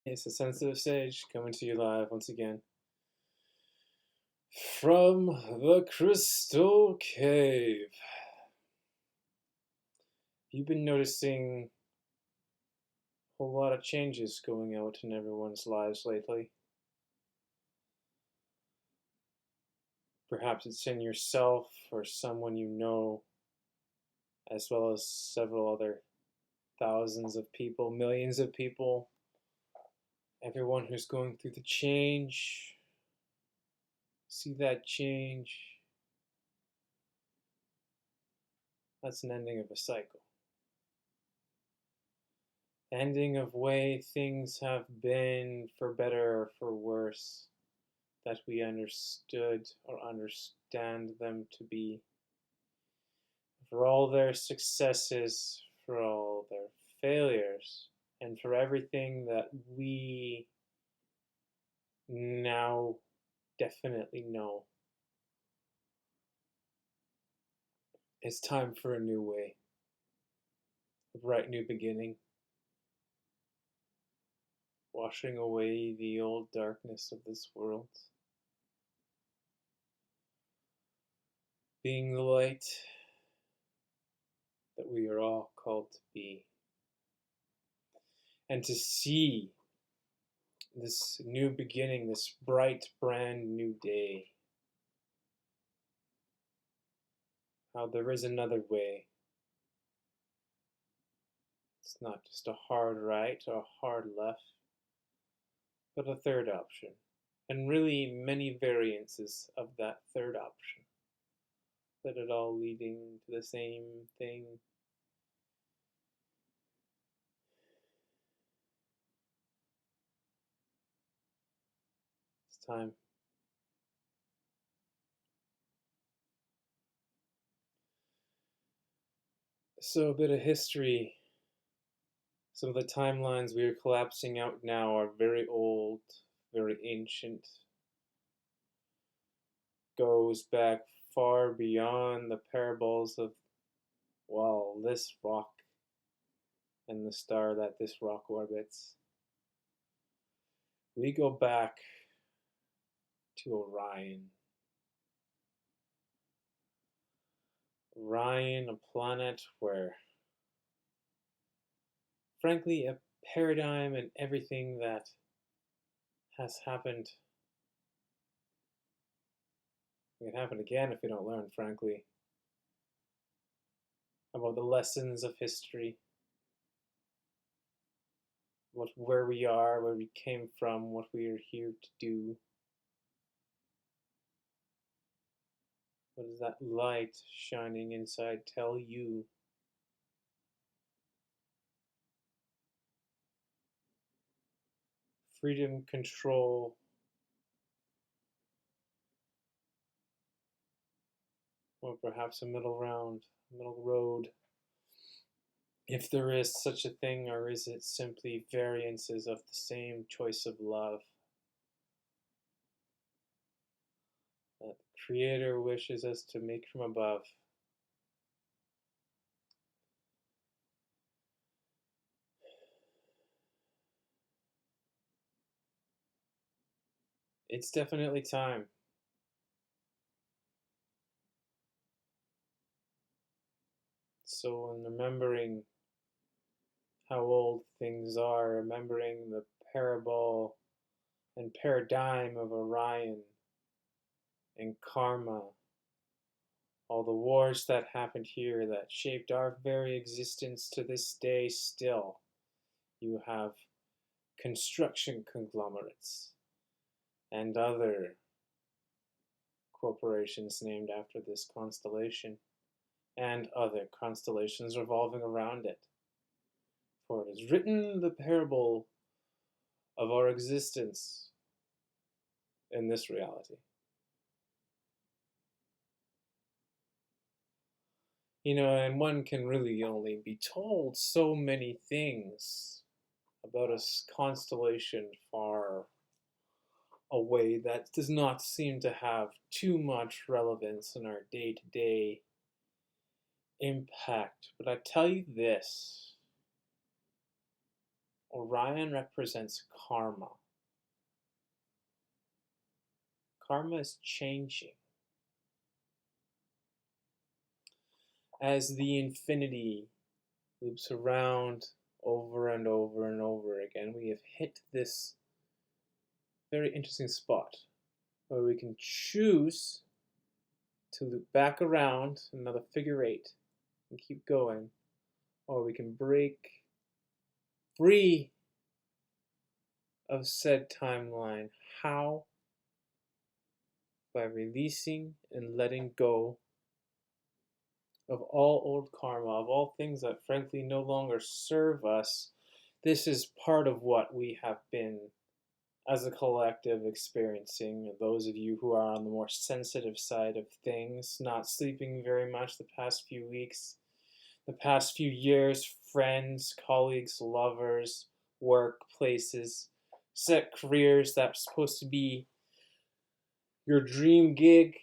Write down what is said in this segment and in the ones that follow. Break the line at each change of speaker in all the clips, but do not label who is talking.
It's a sensitive sage coming to you live once again from the Crystal Cave. You've been noticing a whole lot of changes going out in everyone's lives lately. Perhaps it's in yourself or someone you know, as well as several other thousands of people, millions of people. Everyone who's going through the change. See that change? That's an ending of a cycle. Ending of way things have been, for better or for worse, that we understood or understand them to be. For all their successes, for all their failures, and for everything that we now definitely know. It's time for a new way, a bright new beginning, washing away the old darkness of this world, being the light that we are all called to be, and to see this new beginning, this bright, brand new day. How there is another way. It's not just a hard right or a hard left, but a third option, and really many variances of that third option, but it all leading to the same thing. It's time. So a bit of history. Some of the timelines we are collapsing out now are very old, very ancient. Goes back far beyond the parables of, well, this rock and the star that this rock orbits. We go back to Orion. Orion, a planet where, frankly, a paradigm and everything that has happened. It can happen again if we don't learn, frankly, about the lessons of history, where we are, where we came from, what we are here to do. What does that light shining inside tell you? Freedom, control, or perhaps a middle road, if there is such a thing, or is it simply variances of the same choice of love that the Creator wishes us to make from above? It's definitely time. So, in remembering how old things are, remembering the parable and paradigm of Orion and karma, all the wars that happened here that shaped our very existence to this day still. You have construction conglomerates and other corporations named after this constellation, and other constellations revolving around it. For it is written the parable of our existence in this reality. And one can really only be told so many things about a constellation far away that does not seem to have too much relevance in our day-to-day impact. But I tell you this, Orion represents karma. Karma is changing. As the infinity loops around over and over and over again, we have hit this very interesting spot where we can choose to loop back around another figure 8 and keep going, or we can break free of said timeline. How? By releasing and letting go of all old karma, of all things that frankly no longer serve us. This is part of what we have been, as a collective, experiencing. Those of you who are on the more sensitive side of things, not sleeping very much the past few weeks, the past few years, friends, colleagues, lovers, workplaces, set careers that's supposed to be your dream gig,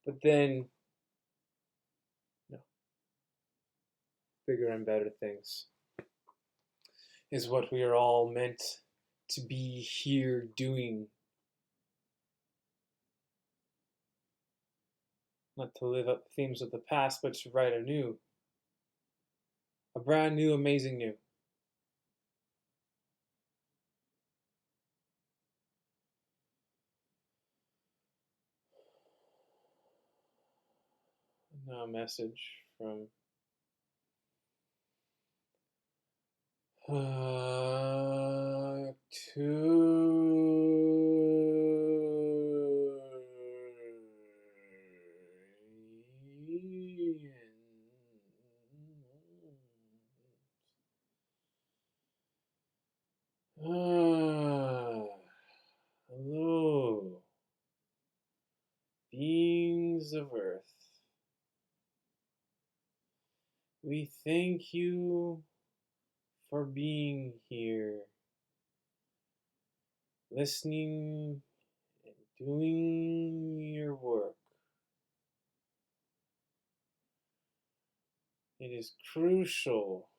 but then no, bigger and better things is what we are all meant to be here doing. Not to live up the themes of the past, but to write anew. A brand new, amazing new. Now a message from hello, beings of Earth. We thank you for being here, listening and doing your work. It is crucial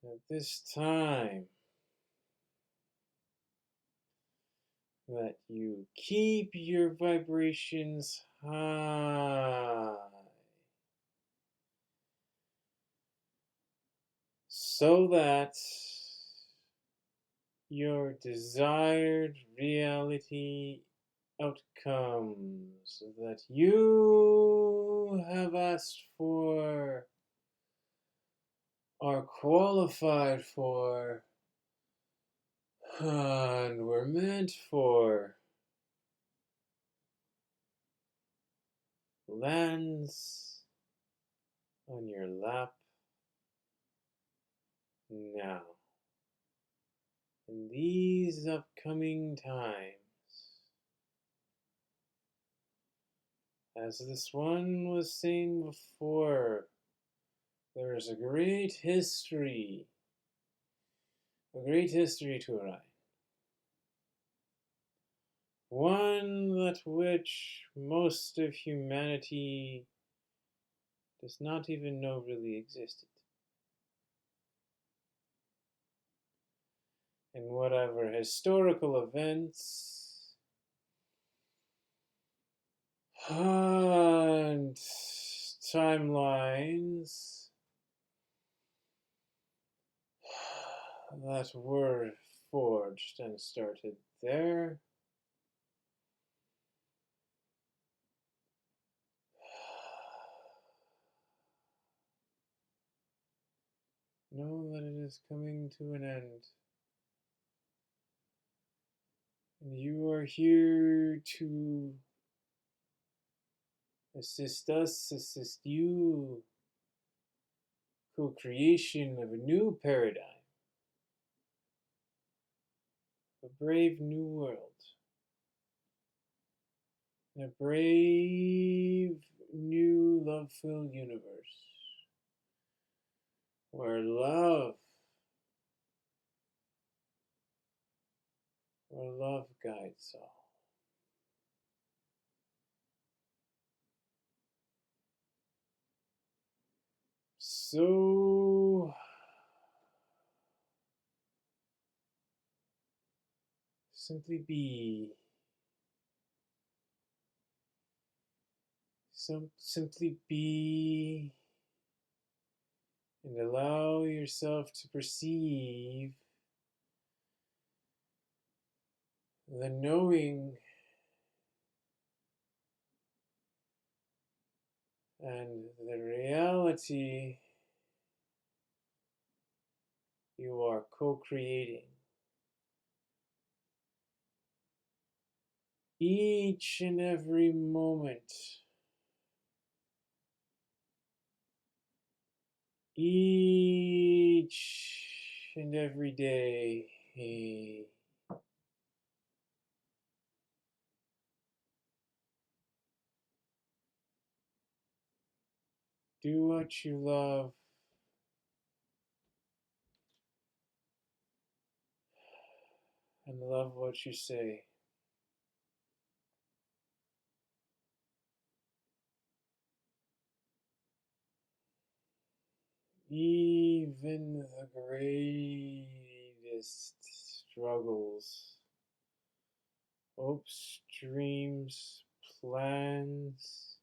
at this time that you keep your vibrations high so that your desired reality outcomes that you have asked for, are qualified for, and were meant for, lands on your lap now. In these upcoming times, as this one was saying before, there is a great history to Orion. One that which most of humanity does not even know really existed. And whatever historical events and timelines that were forged and started there, know that it is coming to an end. And you are here to assist us, assist you, co-creation of a new paradigm, a brave new world, a brave new love-filled universe, where love guides all. So Simply be. Simply be and allow yourself to perceive the knowing and the reality you are co-creating. Each and every moment, each and every day, do what you love and love what you say. Even the greatest struggles, hopes, dreams, plans,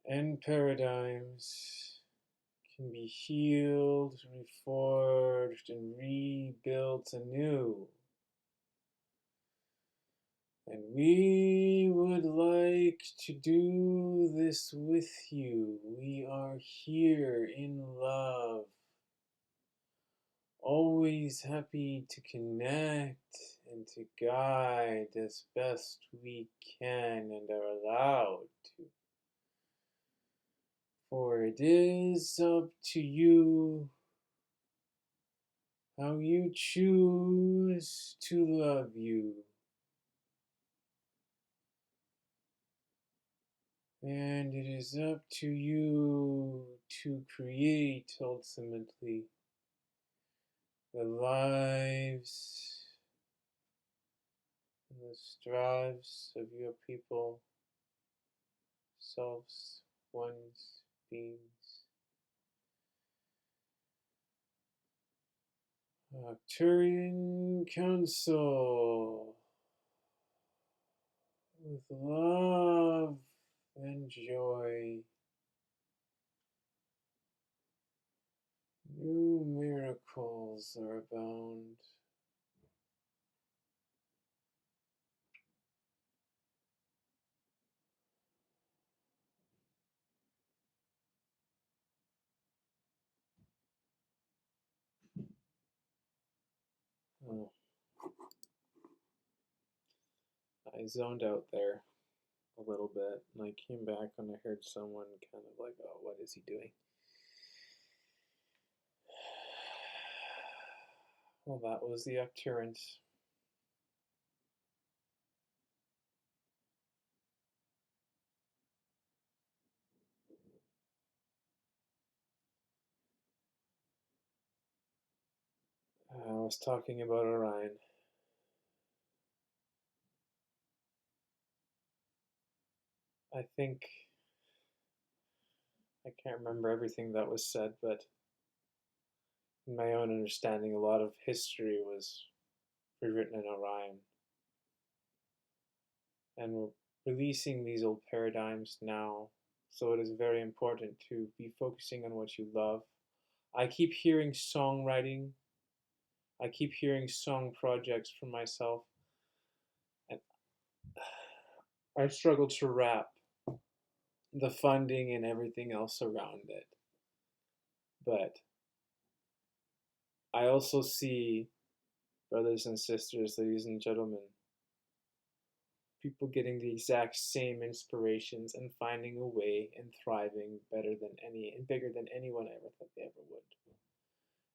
and paradigms can be healed, reforged, and rebuilt anew. And we would like to do this with you. We are here in love, always happy to connect and to guide as best we can and are allowed to. For it is up to you how you choose to love you. And it is up to you to create ultimately the lives and the strives of your people, selves, ones, beings. Acturian Council with love and joy. New miracles are abound. Oh, I zoned out there a little bit, and I came back and I heard someone kind of like, oh, what is he doing? Well, that was the Acturians. I was talking about Orion. I think, I can't remember everything that was said, but in my own understanding, a lot of history was rewritten in Orion. And we're releasing these old paradigms now, so it is very important to be focusing on what you love. I keep hearing songwriting. I keep hearing song projects for myself, and I struggle to wrap the funding and everything else around it. But I also see, brothers and sisters, ladies and gentlemen, people getting the exact same inspirations and finding a way and thriving better than any and bigger than anyone ever thought they ever would.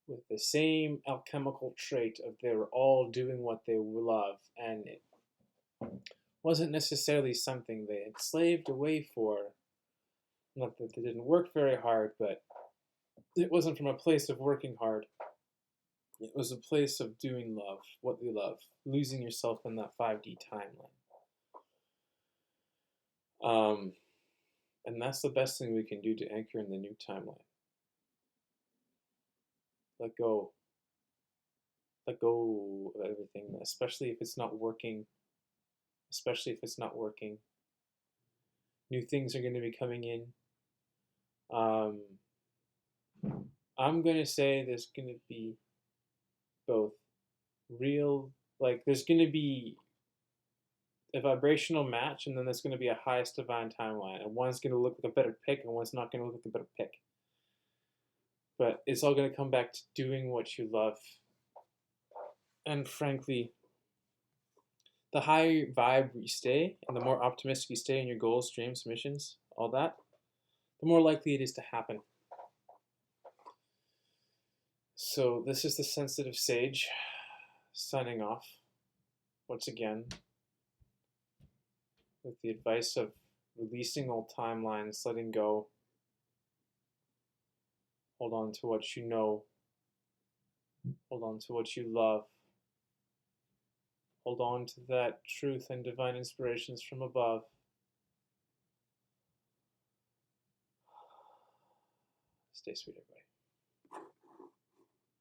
With the same alchemical trait of they were all doing what they love, and it wasn't necessarily something they had slaved away for. Not that they didn't work very hard, but it wasn't from a place of working hard. It was a place of doing love, what you love, losing yourself in that 5D timeline. And that's the best thing we can do to anchor in the new timeline. Let go. let go of everything, especially if it's not working. Especially if it's not working. New things are going to be coming in. I'm going to say there's going to be both real, like there's going to be a vibrational match, and then there's going to be a highest divine timeline, and one's going to look like a better pick, and one's not going to look like a better pick. But it's all going to come back to doing what you love. And frankly, the higher vibe you stay, and the more optimistic you stay in your goals, dreams, missions, all that, the more likely it is to happen. So this is the sensitive sage signing off once again with the advice of releasing old timelines, letting go, hold on to what you know, hold on to what you love, hold on to that truth and divine inspirations from above. Stay sweet, everybody.